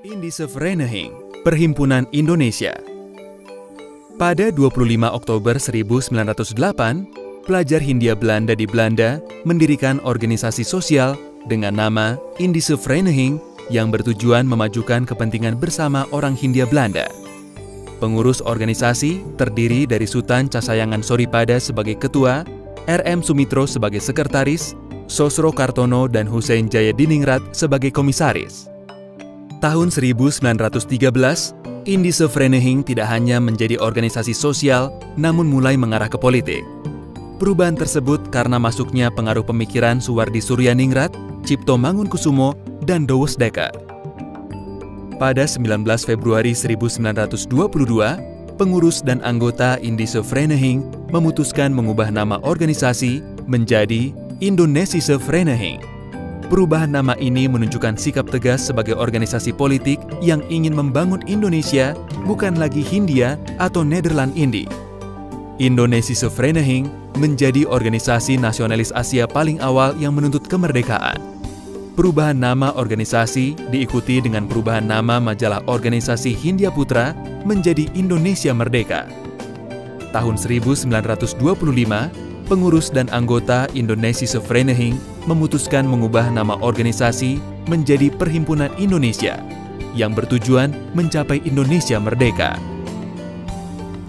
Indische Vereniging, Perhimpunan Indonesia. Pada 25 Oktober 1908, pelajar Hindia Belanda di Belanda mendirikan organisasi sosial dengan nama Indische Vereniging yang bertujuan memajukan kepentingan bersama orang Hindia Belanda. Pengurus organisasi terdiri dari Sultan Casayangan Soripada sebagai ketua, R.M. Sumitro sebagai sekretaris, Sosro Kartono dan Hussein Jayadiningrat sebagai komisaris. Tahun 1913, Indische Vereniging tidak hanya menjadi organisasi sosial, namun mulai mengarah ke politik. Perubahan tersebut karena masuknya pengaruh pemikiran Suwardi Suryaningrat, Cipto Mangunkusumo, dan Douwes Dekker. Pada 19 Februari 1922, pengurus dan anggota Indische Vereniging memutuskan mengubah nama organisasi menjadi Indonesische Vereniging. Perubahan nama ini menunjukkan sikap tegas sebagai organisasi politik yang ingin membangun Indonesia, bukan lagi Hindia atau Nederland Indi. Indonesische Vereniging menjadi organisasi nasionalis Asia paling awal yang menuntut kemerdekaan. Perubahan nama organisasi diikuti dengan perubahan nama majalah organisasi Hindia Putra menjadi Indonesia Merdeka. Tahun 1925, pengurus dan anggota Indonesische Vereniging memutuskan mengubah nama organisasi menjadi Perhimpunan Indonesia yang bertujuan mencapai Indonesia merdeka.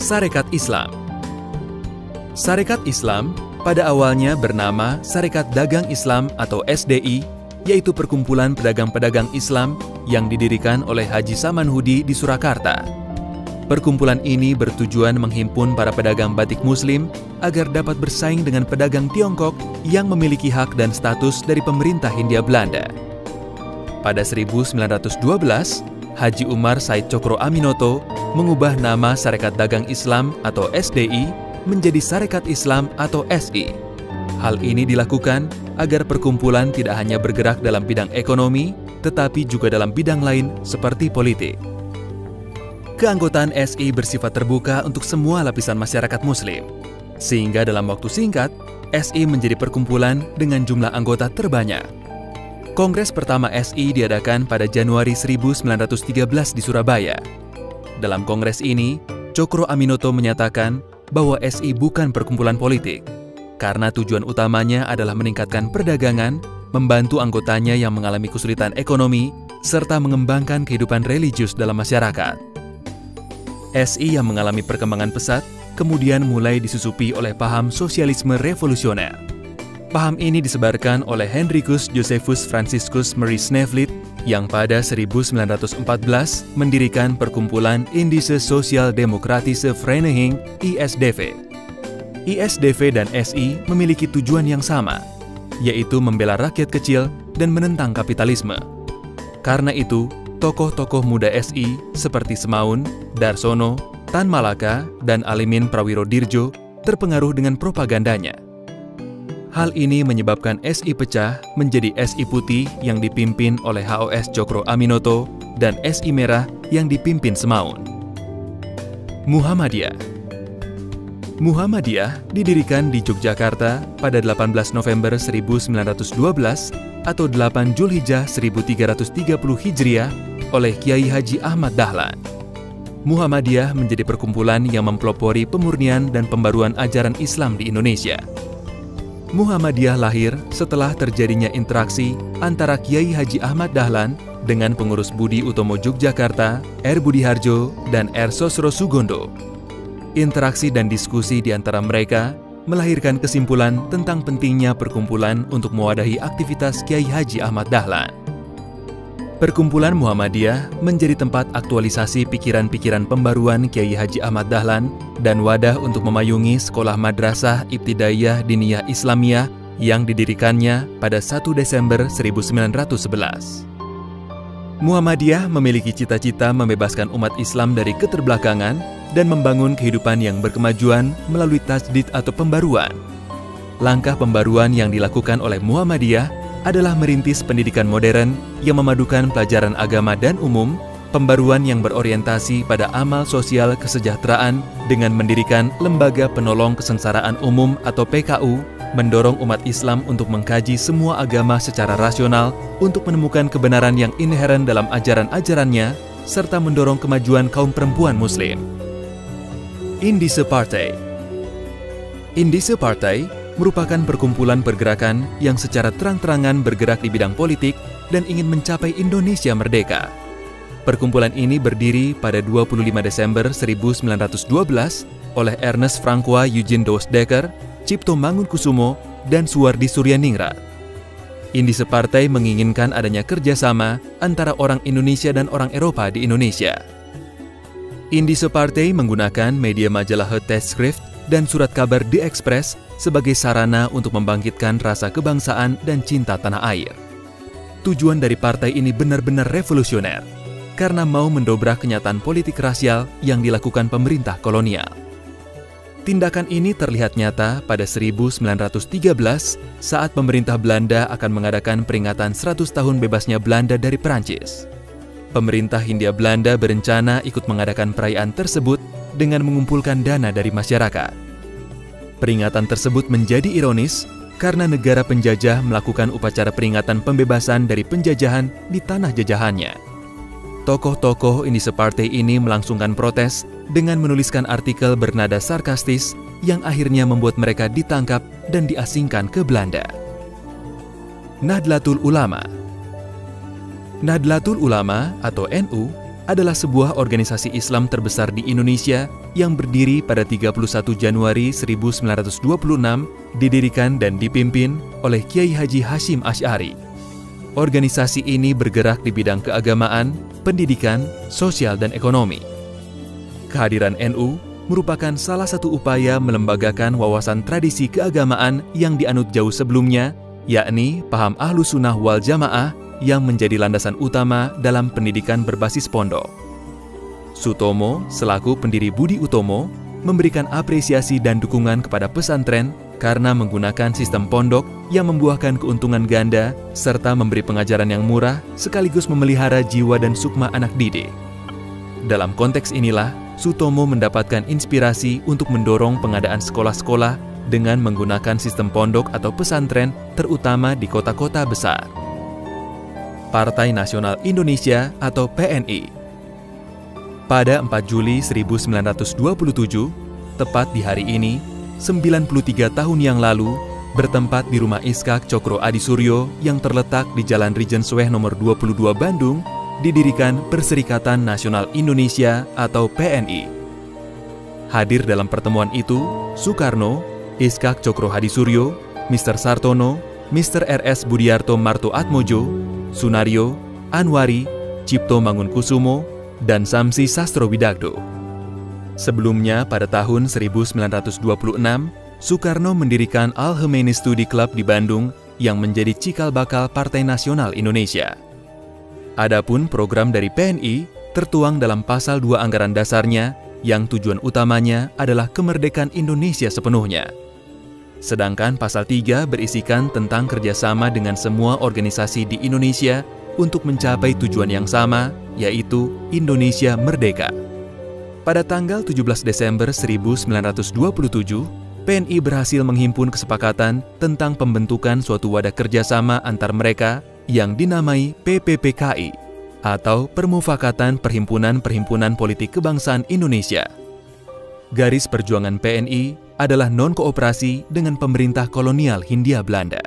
Sarekat Islam. Sarekat Islam pada awalnya bernama Sarekat Dagang Islam atau SDI, yaitu perkumpulan pedagang-pedagang Islam yang didirikan oleh Haji Samanhudi di Surakarta. Perkumpulan ini bertujuan menghimpun para pedagang batik Muslim agar dapat bersaing dengan pedagang Tiongkok yang memiliki hak dan status dari pemerintah Hindia Belanda. Pada 1912, Haji Umar Said Cokro Aminoto mengubah nama Sarekat Dagang Islam atau SDI menjadi Sarekat Islam atau SI. Hal ini dilakukan agar perkumpulan tidak hanya bergerak dalam bidang ekonomi, tetapi juga dalam bidang lain seperti politik. Keanggotaan SI bersifat terbuka untuk semua lapisan masyarakat Muslim, sehingga dalam waktu singkat, SI menjadi perkumpulan dengan jumlah anggota terbanyak. Kongres pertama SI diadakan pada Januari 1913 di Surabaya. Dalam kongres ini, Cokro Aminoto menyatakan bahwa SI bukan perkumpulan politik, karena tujuan utamanya adalah meningkatkan perdagangan, membantu anggotanya yang mengalami kesulitan ekonomi, serta mengembangkan kehidupan religius dalam masyarakat. SI yang mengalami perkembangan pesat kemudian mulai disusupi oleh paham sosialisme revolusioner. Paham ini disebarkan oleh Hendrikus Josephus Franciscus Marie Snevely yang pada 1914 mendirikan perkumpulan Indische Sozial-Demokratische Vereniging ISDV. ISDV dan SI memiliki tujuan yang sama, yaitu membela rakyat kecil dan menentang kapitalisme. Karena itu, tokoh-tokoh muda SI seperti Semaun, Darsono, Tan Malaka, dan Alimin Prawirodirjo terpengaruh dengan propagandanya. Hal ini menyebabkan SI pecah menjadi SI Putih yang dipimpin oleh HOS Cokro Aminoto dan SI Merah yang dipimpin Semaun. Muhammadiyah. Muhammadiyah didirikan di Yogyakarta pada 18 November 1912 atau 8 Zulhijjah 1330 Hijriah oleh Kiai Haji Ahmad Dahlan. Muhammadiyah menjadi perkumpulan yang mempelopori pemurnian dan pembaruan ajaran Islam di Indonesia. Muhammadiyah lahir setelah terjadinya interaksi antara Kiai Haji Ahmad Dahlan dengan pengurus Budi Utomo Yogyakarta, R. Budiharjo, dan R. Sosro Sugondo. Interaksi dan diskusi di antara mereka melahirkan kesimpulan tentang pentingnya perkumpulan untuk mewadahi aktivitas Kiai Haji Ahmad Dahlan. Perkumpulan Muhammadiyah menjadi tempat aktualisasi pikiran-pikiran pembaruan Kiai Haji Ahmad Dahlan dan wadah untuk memayungi sekolah madrasah Ibtidaiyah Diniyah Islamiyah yang didirikannya pada 1 Desember 1911. Muhammadiyah memiliki cita-cita membebaskan umat Islam dari keterbelakangan dan membangun kehidupan yang berkemajuan melalui tajdid atau pembaruan. Langkah pembaruan yang dilakukan oleh Muhammadiyah adalah merintis pendidikan modern yang memadukan pelajaran agama dan umum, pembaruan yang berorientasi pada amal sosial kesejahteraan dengan mendirikan Lembaga Penolong Kesengsaraan Umum atau PKU mendorong umat Islam untuk mengkaji semua agama secara rasional untuk menemukan kebenaran yang inheren dalam ajaran-ajarannya, serta mendorong kemajuan kaum perempuan Muslim. Indische Partei. Indische Partei merupakan perkumpulan pergerakan yang secara terang-terangan bergerak di bidang politik dan ingin mencapai Indonesia merdeka. Perkumpulan ini berdiri pada 25 Desember 1912 oleh Ernest Francois Eugene Doesdecker, Cipto Mangunkusumo, dan Suwardi Suryaningrat. Indische Partei menginginkan adanya kerjasama antara orang Indonesia dan orang Eropa di Indonesia. Indische Partei menggunakan media majalah Het Tijdschrift dan surat kabar Die Express sebagai sarana untuk membangkitkan rasa kebangsaan dan cinta tanah air. Tujuan dari partai ini benar-benar revolusioner, karena mau mendobrak kenyataan politik rasial yang dilakukan pemerintah kolonial. Tindakan ini terlihat nyata pada 1913 saat pemerintah Belanda akan mengadakan peringatan 100 tahun bebasnya Belanda dari Perancis. Pemerintah Hindia Belanda berencana ikut mengadakan perayaan tersebut dengan mengumpulkan dana dari masyarakat. Peringatan tersebut menjadi ironis karena negara penjajah melakukan upacara peringatan pembebasan dari penjajahan di tanah jajahannya. Tokoh-tokoh Indische Partei ini melangsungkan protes dengan menuliskan artikel bernada sarkastis yang akhirnya membuat mereka ditangkap dan diasingkan ke Belanda. Nahdlatul Ulama. Nahdlatul Ulama atau NU adalah sebuah organisasi Islam terbesar di Indonesia yang berdiri pada 31 Januari 1926, didirikan dan dipimpin oleh Kiai Haji Hashim Asy'ari. Organisasi ini bergerak di bidang keagamaan, pendidikan, sosial, dan ekonomi. Kehadiran NU merupakan salah satu upaya melembagakan wawasan tradisi keagamaan yang dianut jauh sebelumnya, yakni paham Ahlus Sunnah wal Jamaah yang menjadi landasan utama dalam pendidikan berbasis pondok. Sutomo, selaku pendiri Budi Utomo, memberikan apresiasi dan dukungan kepada pesantren karena menggunakan sistem pondok yang membuahkan keuntungan ganda serta memberi pengajaran yang murah sekaligus memelihara jiwa dan sukma anak didik. Dalam konteks inilah, Sutomo mendapatkan inspirasi untuk mendorong pengadaan sekolah-sekolah dengan menggunakan sistem pondok atau pesantren terutama di kota-kota besar. Partai Nasional Indonesia atau PNI. Pada 4 Juli 1927, tepat di hari ini, 93 tahun yang lalu, bertempat di rumah Iskak Cokro Adisuryo yang terletak di Jalan Rijensweg nomor 22 Bandung, didirikan Perserikatan Nasional Indonesia atau PNI. Hadir dalam pertemuan itu, Soekarno, Iskak Cokro Hadisuryo, Mr. Sartono, Mr. R.S. Budiarto Marto Atmojo, Sunario, Anwari, Cipto Mangunkusumo, dan Samsi Sastrowidagdo. Sebelumnya, pada tahun 1926, Soekarno mendirikan Al-Khomeini Study Club di Bandung yang menjadi cikal bakal Partai Nasional Indonesia. Adapun program dari PNI tertuang dalam pasal 2 anggaran dasarnya yang tujuan utamanya adalah kemerdekaan Indonesia sepenuhnya. Sedangkan pasal 3 berisikan tentang kerjasama dengan semua organisasi di Indonesia untuk mencapai tujuan yang sama, yaitu Indonesia Merdeka. Pada tanggal 17 Desember 1927, PNI berhasil menghimpun kesepakatan tentang pembentukan suatu wadah kerjasama antar mereka yang dinamai PPPKI atau Permufakatan Perhimpunan-Perhimpunan Politik Kebangsaan Indonesia. Garis perjuangan PNI adalah non-kooperasi dengan pemerintah kolonial Hindia Belanda.